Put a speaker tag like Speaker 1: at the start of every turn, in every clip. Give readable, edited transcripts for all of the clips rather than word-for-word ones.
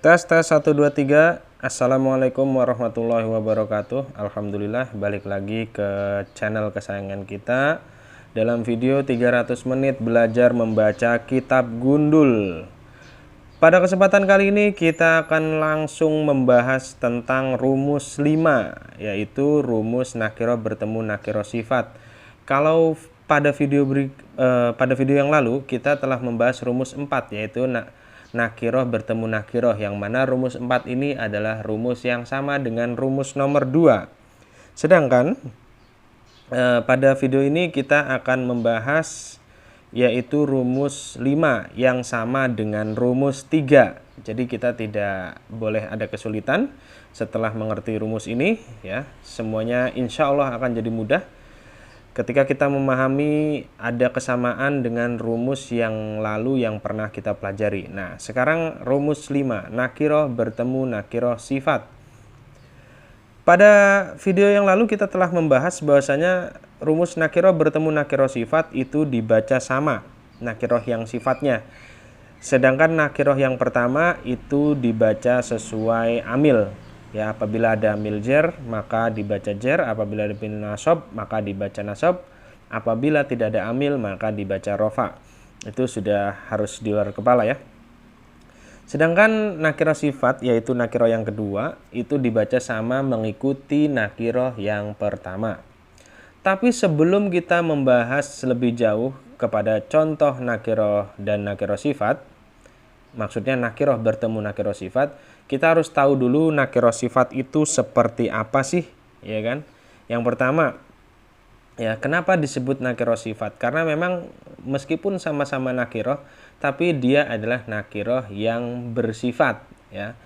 Speaker 1: Tes 1 2 3. Assalamualaikum warahmatullahi wabarakatuh. Alhamdulillah balik lagi ke channel kesayangan kita. Dalam video 300 menit belajar membaca kitab Gundul. Pada kesempatan kali ini kita akan langsung membahas tentang rumus 5, yaitu rumus nakiro bertemu nakiro sifat. Kalau pada video yang lalu kita telah membahas rumus 4, yaitu nakiroh bertemu nakiroh, yang mana rumus 4 ini adalah rumus yang sama dengan rumus nomor 2. Sedangkan pada video ini kita akan membahas yaitu rumus 5 yang sama dengan rumus 3. Jadi kita tidak boleh ada kesulitan setelah mengerti rumus ini ya. Semuanya insya Allah akan jadi mudah ketika kita memahami ada kesamaan dengan rumus yang lalu yang pernah kita pelajari. Nah, sekarang rumus 5, nakiroh bertemu nakiroh sifat. Pada video yang lalu kita telah membahas bahwasanya rumus nakiroh bertemu nakiroh sifat itu dibaca sama nakiroh yang sifatnya. Sedangkan nakiroh yang pertama itu dibaca sesuai amil. Ya, apabila ada amil jer maka dibaca jer, apabila ada amil nasab maka dibaca nasab, apabila tidak ada amil maka dibaca rofa. Itu sudah harus di luar kepala ya. Sedangkan nakiroh sifat yaitu nakiroh yang kedua itu dibaca sama mengikuti nakiroh yang pertama. Tapi sebelum kita membahas lebih jauh kepada contoh nakiroh dan nakiroh sifat, maksudnya nakiroh bertemu nakiroh sifat, kita harus tahu dulu nakiroh sifat itu seperti apa sih, ya kan? Yang pertama, ya kenapa disebut nakiroh sifat? Karena memang meskipun sama-sama nakiroh, tapi dia adalah nakiroh yang bersifat, ya.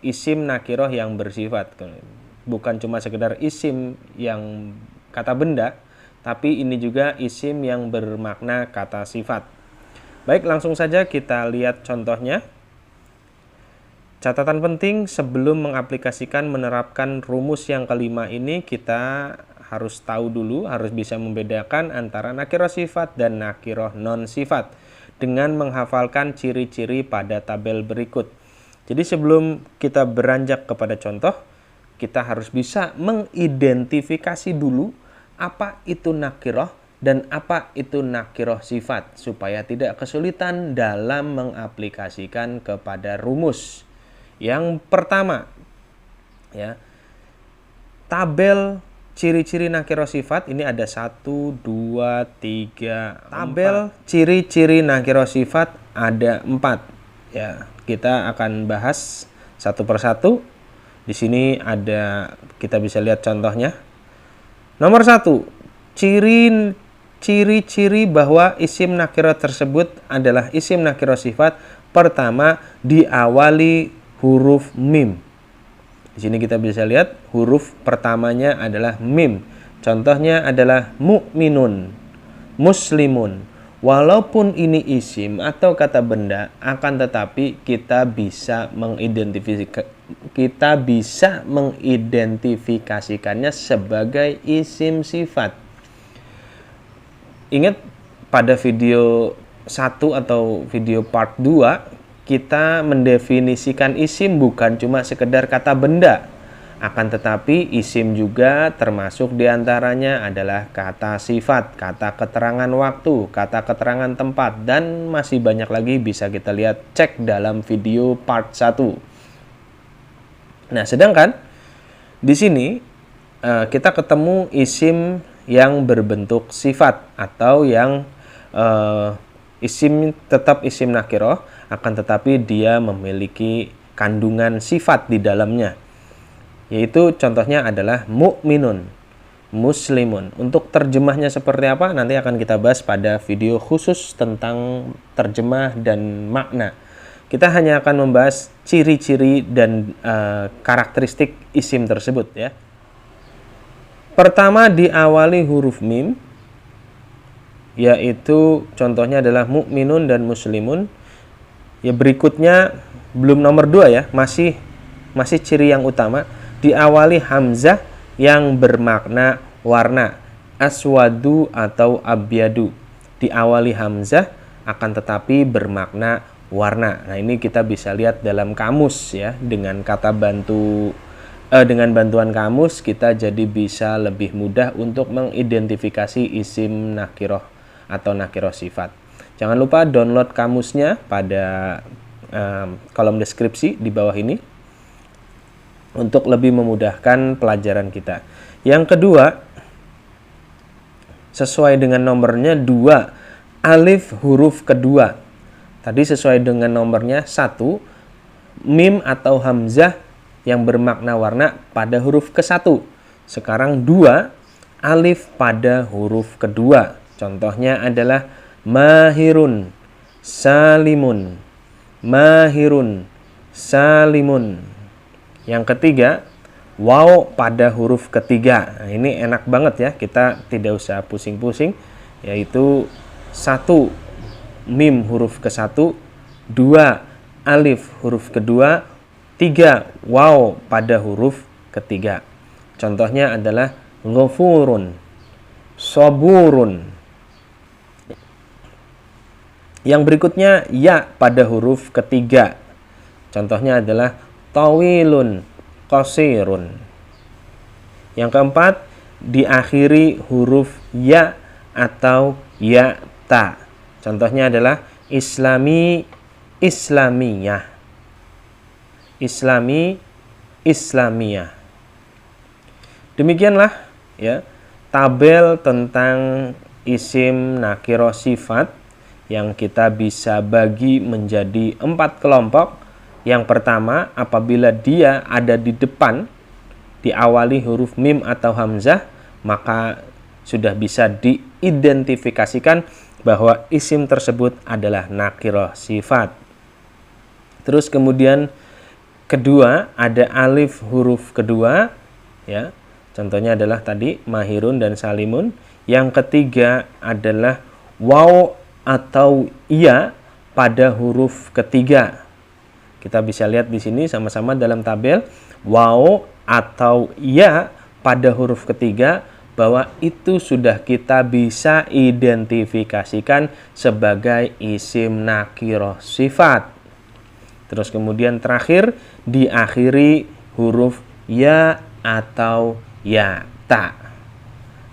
Speaker 1: Isim nakiroh yang bersifat, bukan cuma sekedar isim yang kata benda, tapi ini juga isim yang bermakna kata sifat. Baik, langsung saja kita lihat contohnya. Catatan penting sebelum mengaplikasikan menerapkan rumus yang kelima ini, kita harus tahu dulu, harus bisa membedakan antara nakiroh sifat dan nakiroh non sifat dengan menghafalkan ciri-ciri pada tabel berikut. Jadi sebelum kita beranjak kepada contoh, kita harus bisa mengidentifikasi dulu apa itu nakiroh dan apa itu nakiroh sifat supaya tidak kesulitan dalam mengaplikasikan kepada rumus. Yang pertama, ya, tabel ciri-ciri nakiroh sifat ini ada 1, 2, 3, tabel ciri-ciri nakiroh sifat ada 4. Ya, kita akan bahas satu persatu. Di sini ada, kita bisa lihat contohnya. Nomor 1, ciri-ciri bahwa isim nakiroh tersebut adalah isim nakiroh sifat. Pertama, diawali huruf mim. Di sini kita bisa lihat huruf pertamanya adalah mim. Contohnya adalah mu'minun, muslimun. Walaupun ini isim atau kata benda, akan tetapi kita bisa mengidentifikasikannya sebagai isim sifat. Ingat pada video 1 atau video part 2, kita mendefinisikan isim bukan cuma sekedar kata benda, akan tetapi isim juga termasuk diantaranya adalah kata sifat, kata keterangan waktu, kata keterangan tempat, dan masih banyak lagi bisa kita lihat, cek dalam video part 1. Nah, sedangkan di sini kita ketemu isim yang berbentuk sifat atau yang isim tetap isim nakiroh, akan tetapi dia memiliki kandungan sifat di dalamnya, yaitu contohnya adalah mu'minun, muslimun. Untuk terjemahnya seperti apa nanti akan kita bahas pada video khusus tentang terjemah dan makna. Kita hanya akan membahas ciri-ciri dan karakteristik isim tersebut ya. Pertama, diawali huruf mim, yaitu contohnya adalah mu'minun dan muslimun. Ya, berikutnya belum nomor 2 ya, masih ciri yang utama, diawali hamzah yang bermakna warna, aswadu atau abyadu. Diawali hamzah akan tetapi bermakna warna. Nah, ini kita bisa lihat dalam kamus ya, dengan kata dengan bantuan kamus kita jadi bisa lebih mudah untuk mengidentifikasi isim nakiroh atau nakiroh sifat. Jangan lupa download kamusnya pada kolom deskripsi di bawah ini untuk lebih memudahkan pelajaran kita. Yang kedua, sesuai dengan nomornya 2, alif huruf kedua. Tadi sesuai dengan nomornya 1, mim atau hamzah yang bermakna warna pada huruf ke-1. Sekarang 2, alif pada huruf kedua. Contohnya adalah mahirun, salimun, mahirun, salimun. Yang ketiga, waw pada huruf ketiga. Nah, ini enak banget ya, kita tidak usah pusing-pusing, yaitu 1, mim huruf ke-1, 2, alif huruf kedua, 3, waw pada huruf ketiga. Contohnya adalah ghafurun, saburun. Yang berikutnya ya pada huruf ketiga. Contohnya adalah tawilun, qasirun. Yang keempat, diakhiri huruf ya atau ya ta. Contohnya adalah islami, islamiyah. Islami, islamiyah. Demikianlah ya tabel tentang isim nakiroh sifat yang kita bisa bagi menjadi 4 kelompok. Yang pertama, apabila dia ada di depan diawali huruf mim atau hamzah, maka sudah bisa diidentifikasikan bahwa isim tersebut adalah nakiroh sifat. Terus kemudian kedua, ada alif huruf kedua ya. Contohnya adalah tadi mahirun dan salimun. Yang ketiga adalah waw atau iya pada huruf ketiga. Kita bisa lihat di sini sama-sama dalam tabel, waw atau iya pada huruf ketiga, bahwa itu sudah kita bisa identifikasikan sebagai isim nakiroh sifat. Terus kemudian terakhir diakhiri huruf ya atau ya ta.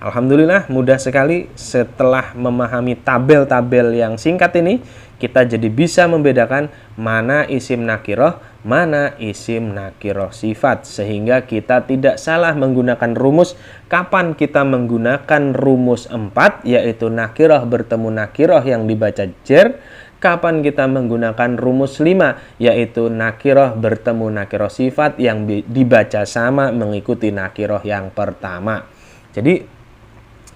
Speaker 1: Alhamdulillah mudah sekali. Setelah memahami tabel-tabel yang singkat ini, kita jadi bisa membedakan mana isim nakiroh, mana isim nakiroh sifat. Sehingga kita tidak salah menggunakan rumus. Kapan kita menggunakan rumus 4, yaitu nakiroh bertemu nakiroh yang dibaca jer. Kapan kita menggunakan rumus 5, yaitu nakiroh bertemu nakiroh sifat yang dibaca sama mengikuti nakiroh yang pertama. Jadi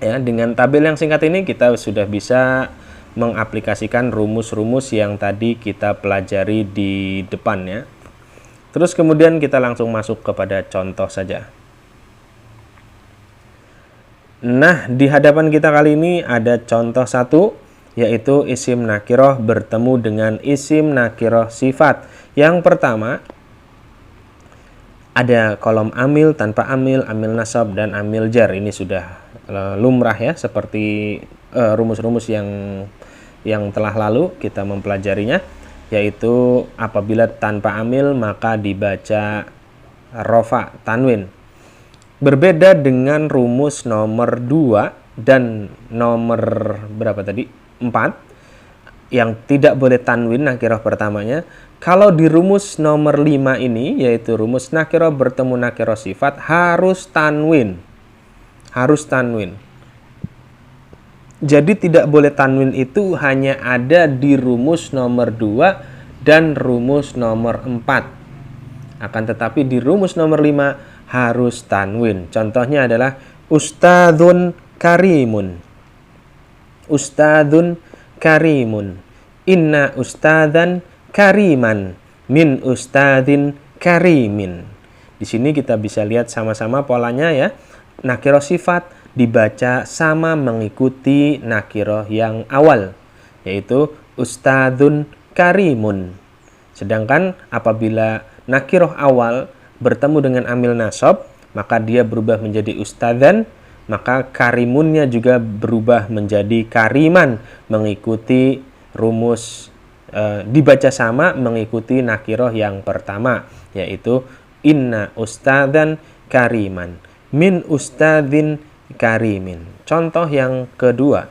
Speaker 1: ya, dengan tabel yang singkat ini kita sudah bisa mengaplikasikan rumus-rumus yang tadi kita pelajari di depan ya. Terus kemudian kita langsung masuk kepada contoh saja. Nah, di hadapan kita kali ini ada contoh 1, yaitu isim nakiroh bertemu dengan isim nakiroh sifat. Yang pertama, ada kolom amil, tanpa amil, amil nasab, dan amil jar. Ini sudah lumrah ya, seperti rumus-rumus yang telah lalu kita mempelajarinya, yaitu apabila tanpa amil maka dibaca rofa tanwin. Berbeda dengan rumus nomor 2 dan nomor berapa tadi? 4 yang tidak boleh tanwin nakiroh pertamanya. Kalau di rumus nomor 5 ini, yaitu rumus nakiroh bertemu nakiroh sifat, harus tanwin. Harus tanwin. Jadi tidak boleh tanwin itu hanya ada di rumus nomor 2 dan rumus nomor 4. Akan tetapi di rumus nomor 5 harus tanwin. Contohnya adalah ustadzun karimun. Ustadzun karimun. Inna ustadzan kariman min ustadzin karimin. Di sini kita bisa lihat sama-sama polanya ya. Nakiroh sifat dibaca sama mengikuti nakiroh yang awal, yaitu ustadzun karimun. Sedangkan apabila nakiroh awal bertemu dengan amil nasab, maka dia berubah menjadi ustadzan, maka karimunnya juga berubah menjadi kariman mengikuti rumus dibaca sama mengikuti nakiroh yang pertama, yaitu inna ustadzan kariman min ustadzin karimin. Contoh yang kedua,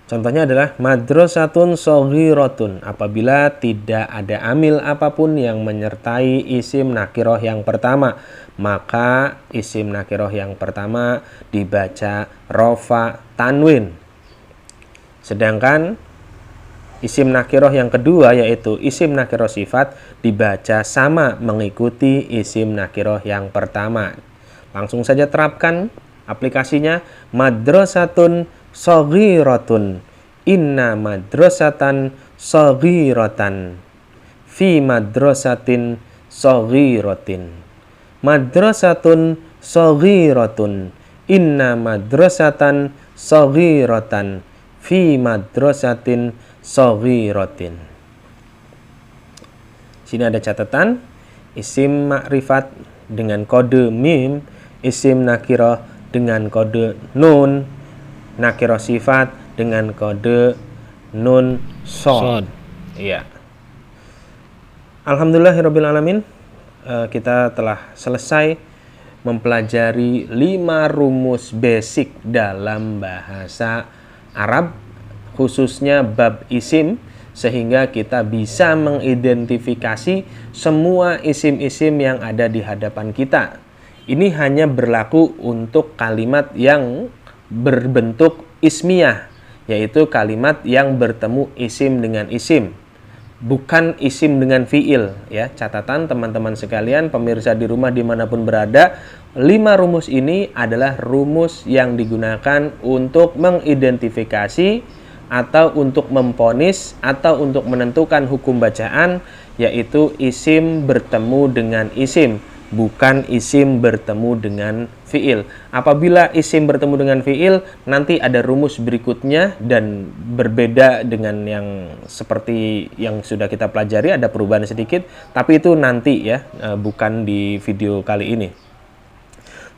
Speaker 1: contohnya adalah madrasatun shaghiratun. Apabila tidak ada amil apapun yang menyertai isim nakiroh yang pertama, maka isim nakiroh yang pertama dibaca rofa tanwin. Sedangkan isim nakiroh yang kedua, yaitu isim nakiroh sifat, dibaca sama mengikuti isim nakiroh yang pertama. Langsung saja terapkan aplikasinya. Madrasatun shaghiratun inna madrasatan shaghiratan fi madrasatin shaghiratin. Madrasatun shaghiratun inna madrasatan shaghiratan fi madrasatin shaghiratin. Sini ada catatan, isim makrifat dengan kode mim, isim nakirah dengan kode nun, nakirah sifat dengan kode nun shad. Iya. Alhamdulillahirabbil alamin, kita telah selesai mempelajari 5 rumus basic dalam bahasa Arab, khususnya bab isim, sehingga kita bisa mengidentifikasi semua isim-isim yang ada di hadapan kita. Ini hanya berlaku untuk kalimat yang berbentuk ismiyah, yaitu kalimat yang bertemu isim dengan isim, bukan isim dengan fiil. Ya, catatan teman-teman sekalian, pemirsa di rumah dimanapun berada, 5 rumus ini adalah rumus yang digunakan untuk mengidentifikasi atau untuk memvonis atau untuk menentukan hukum bacaan, yaitu isim bertemu dengan isim, bukan isim bertemu dengan fiil. Apabila isim bertemu dengan fiil, nanti ada rumus berikutnya dan berbeda dengan yang seperti yang sudah kita pelajari, ada perubahan sedikit, tapi itu nanti ya, bukan di video kali ini.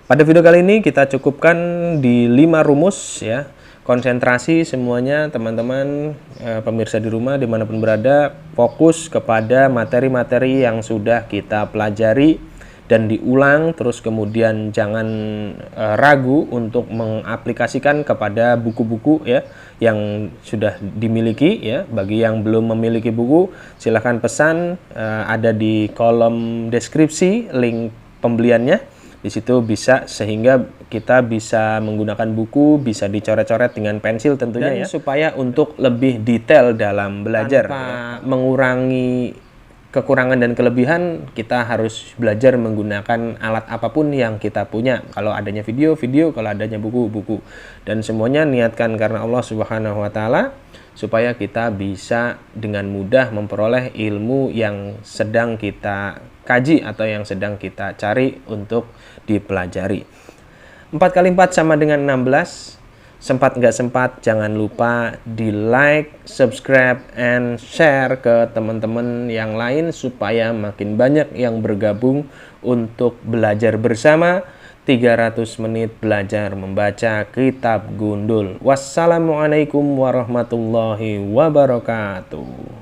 Speaker 1: Pada video kali ini kita cukupkan di 5 rumus ya. Konsentrasi semuanya teman-teman, pemirsa di rumah dimanapun berada, fokus kepada materi-materi yang sudah kita pelajari dan diulang, terus kemudian jangan ragu untuk mengaplikasikan kepada buku-buku ya yang sudah dimiliki ya. Bagi yang belum memiliki buku, silahkan pesan, ada di kolom deskripsi link pembeliannya. Di situ bisa, sehingga kita bisa menggunakan buku, bisa dicoret-coret dengan pensil tentunya, dan ya, supaya untuk lebih detail dalam belajar tanpa mengurangi kekurangan dan kelebihan, kita harus belajar menggunakan alat apapun yang kita punya. Kalau adanya video, kalau adanya buku. Dan semuanya niatkan karena Allah Subhanahu wa Ta'ala, supaya kita bisa dengan mudah memperoleh ilmu yang sedang kita kaji atau yang sedang kita cari untuk dipelajari. 4 kali 4 sama dengan 16. Sempat nggak sempat, jangan lupa di like, subscribe, and share ke teman-teman yang lain supaya makin banyak yang bergabung untuk belajar bersama 300 menit belajar membaca kitab gundul. Wassalamualaikum warahmatullahi wabarakatuh.